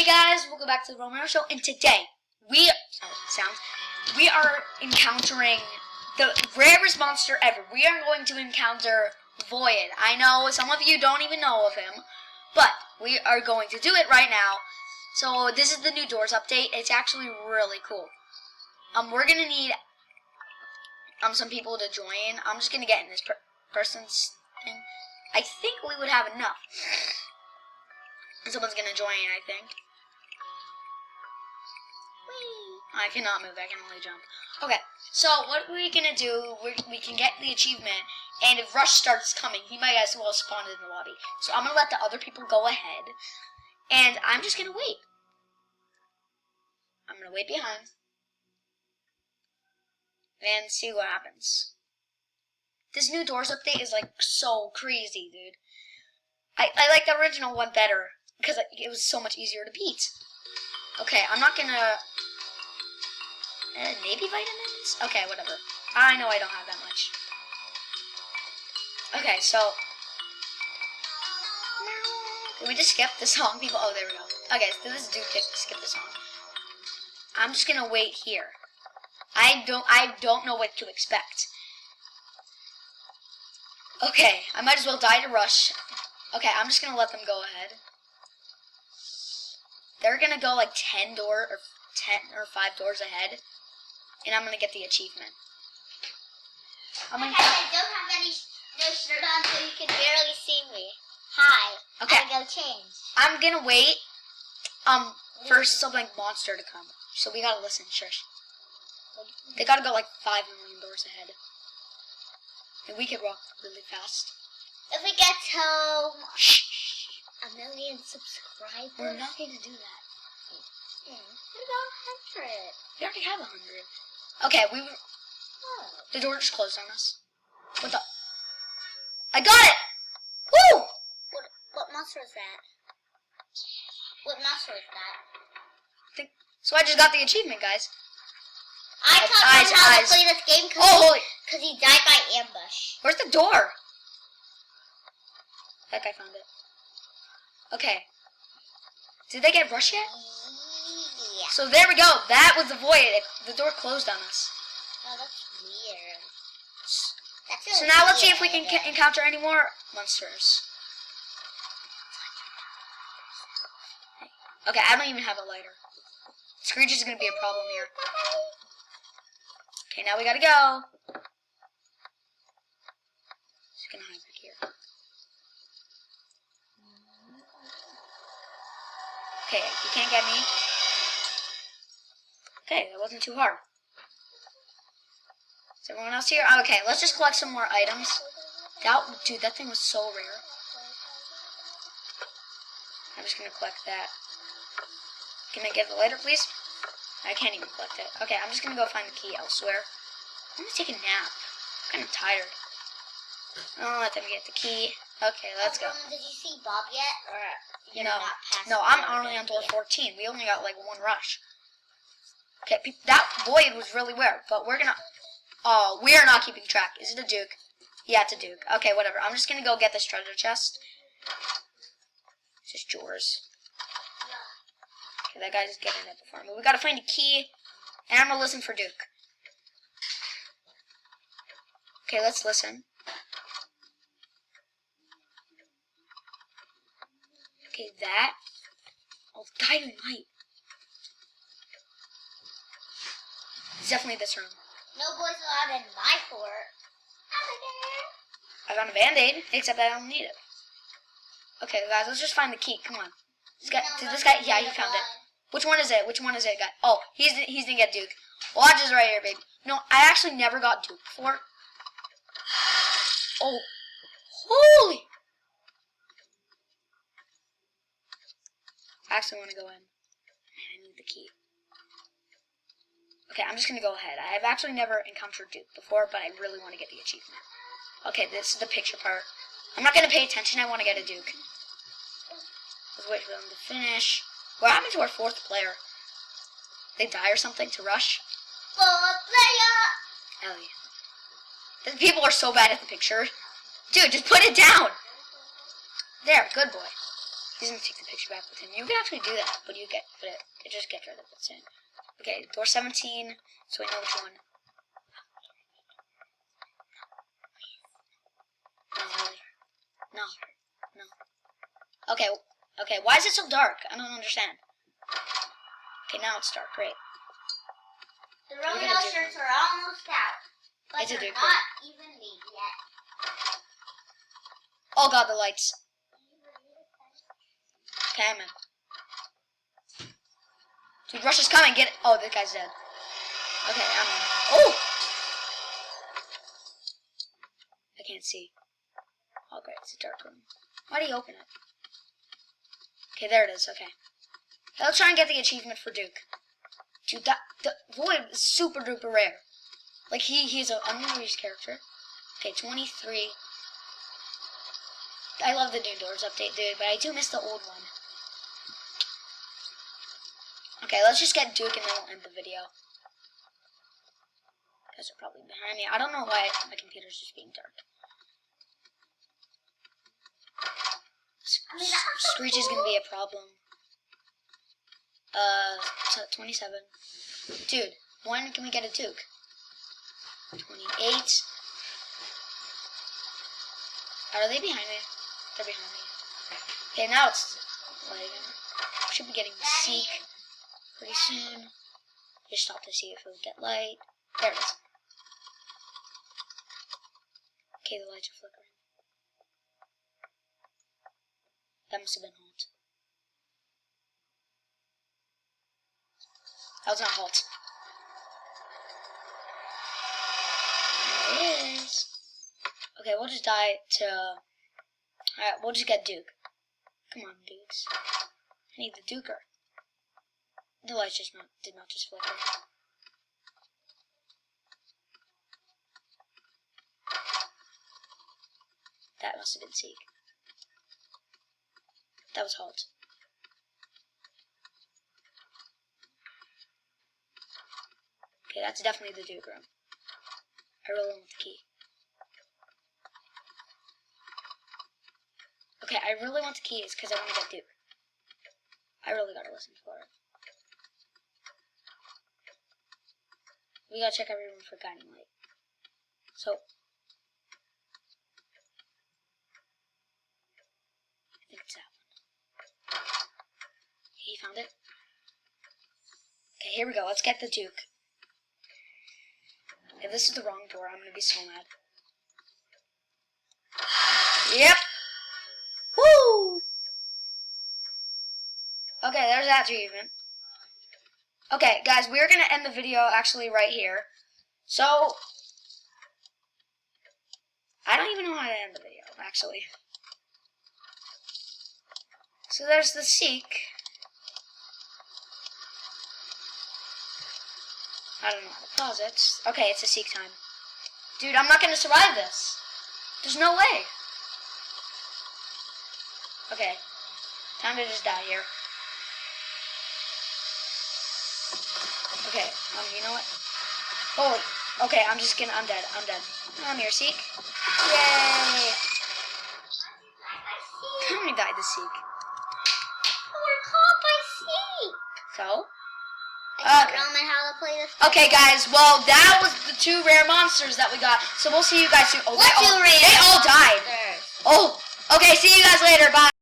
guys, welcome back to the Romero Show, and today we are encountering the rarest monster ever. We are going to encounter Void. I know some of you don't even know of him, but we are going to do it right now. So this is the new Doors update. It's actually really cool. We're gonna need some people to join. I'm just gonna get in this person's thing. I think we would have enough. Someone's gonna join, I think. Whee! I cannot move, I can only jump. Okay, so what we're gonna do, we can get the achievement, and if Rush starts coming, he might as well spawn in the lobby. So I'm gonna let the other people go ahead, and I'm just gonna wait. I'm gonna wait behind, and see what happens. This new Doors update is like so crazy, dude. I like the original one better, because it was so much easier to beat. Okay, I'm not gonna... maybe vitamins? Okay, whatever. I know I don't have that much. Okay, so... Can we just skip the song, people? Oh, there we go. Okay, so this dude can skip the song. I'm just gonna wait here. I don't know what to expect. Okay, I might as well die to Rush. Okay, I'm just gonna let them go ahead. They're gonna go like 10 or 5 doors ahead, and I'm gonna get the achievement. I don't have no shirt on, so you can barely see me. Hi. Okay. I gotta go change. I'm gonna wait for something monster to come. So we gotta listen. Shush. They gotta go like 5 million doors ahead, and we could walk really fast. If we get to 1 million subscribers, we're not going to do that. What about 100? We already have 100. Okay, Oh. the door just closed on us. What the? I got it! Woo! What monster is that? What monster is that? So I just got the achievement, guys. I taught him how to play this game because he died by ambush. Where's the door? That guy found it. Okay. Did they get Rush yet? Yeah. So there we go. That was the Void. The door closed on us. Oh, that's weird. So now let's see if we can encounter any more monsters. Okay, I don't even have a lighter. Screech is going to be a problem here. Okay, now we gotta go. Just gonna hide back here. Okay, you can't get me. Okay, that wasn't too hard. Is everyone else here? Oh, okay, let's just collect some more items. Dude, that thing was so rare. I'm just gonna collect that. Can I get the lighter, please? I can't even collect it. Okay, I'm just gonna go find the key elsewhere. I'm gonna take a nap. I'm kind of tired. I'll let them get the key. Okay, let's go. Did you see Bob yet? Or you're No, not past no, I'm only on door 14. We only got like 1 rush. Okay, that Void was really weird, but we're gonna... Oh, we are not keeping track. Is it a Duke? Yeah, it's a Duke. Okay, whatever. I'm just gonna go get this treasure chest. It's just yours. Okay, that guy's getting it before me. We gotta find a key, and I'm gonna listen for Duke. Okay, let's listen. Okay, that. Oh, dynamite. It's definitely this room. No boys allowed in my fort. I found a band-aid, except I don't need it. Okay, guys, let's just find the key. Come on. This guy, yeah, he found it. Which one is it? Which one is it, guy? Oh, he's gonna get Duke. Watch this right here, baby. No, I actually never got Duke before. Oh, holy! I actually want to go in. Man, I need the key. Okay, I'm just gonna go ahead. I've actually never encountered Duke before, but I really want to get the achievement. Okay, this is the picture part. I'm not gonna pay attention. I want to get a Duke. Let's wait for them to finish. What happened to our 4th player? They die or something to Rush? 4th player! Ellie. The people are so bad at the picture. Dude, just put it down. There, good boy. He's gonna take the picture back with him. You can actually do that, but it just gets rid of it soon. Okay, door 17, so we know which one. No. Okay, why is it so dark? I don't understand. Okay, now it's dark, great. The Romeo shirts are almost out. But It's a they're Duke not even made yet. Oh god, the lights. Okay, I'm in. Dude, Rush is coming, get it. Oh, this guy's dead. Okay, I'm in. Oh! I can't see. Oh great, it's a dark room. Why do you open it? Okay, there it is, okay. Let's try and get the achievement for Duke. Dude, the Void is super duper rare. Like, he's an unreleased character. Okay, 23. I love the New Doors update, dude, but I do miss the old one. Okay, let's just get Duke and then we'll end the video. You guys are probably behind me. I don't know why my computer's just being dark. Screech is gonna be a problem. 27. Dude, when can we get a Duke? 28. Are they behind me? They're behind me. Okay, now it's like should be getting Seek pretty soon. Just stop to see if it'll get light. There it is. Okay, the lights are flickering. That must have been Halt. That was not Halt. There it is. Okay, we'll just die to... Alright, we'll just get Duke. Come on, Dukes. I need the Duker. The lights did not just flicker. That must have been Seek. That was Halt. Okay, that's definitely the Duke room. I really want the key. Okay, I really want the keys because I want to get Duke. I really gotta listen for it. We gotta check every room for guiding light. So, I think it's that one. Okay, you found it? Okay, here we go. Let's get the Duke. If this is the wrong door, I'm gonna be so mad. Yep! Woo! Okay, there's that achievement. Okay, guys, we're gonna end the video actually right here. So, I don't even know how to end the video, actually. So there's the Seek. I don't know how to pause it. Okay, it's a Seek time. Dude, I'm not gonna survive this. There's no way. Okay, time to just die here. Okay, you know what? Oh, okay, I'm dead. I'm here, Seek. Yay! How many died the Seek? We're caught by Seek. So? I taught Roman how to play this. Okay, guys, well, that was the 2 rare monsters that we got. So we'll see you guys soon. Oh, they all died. Oh, okay, see you guys later. Bye.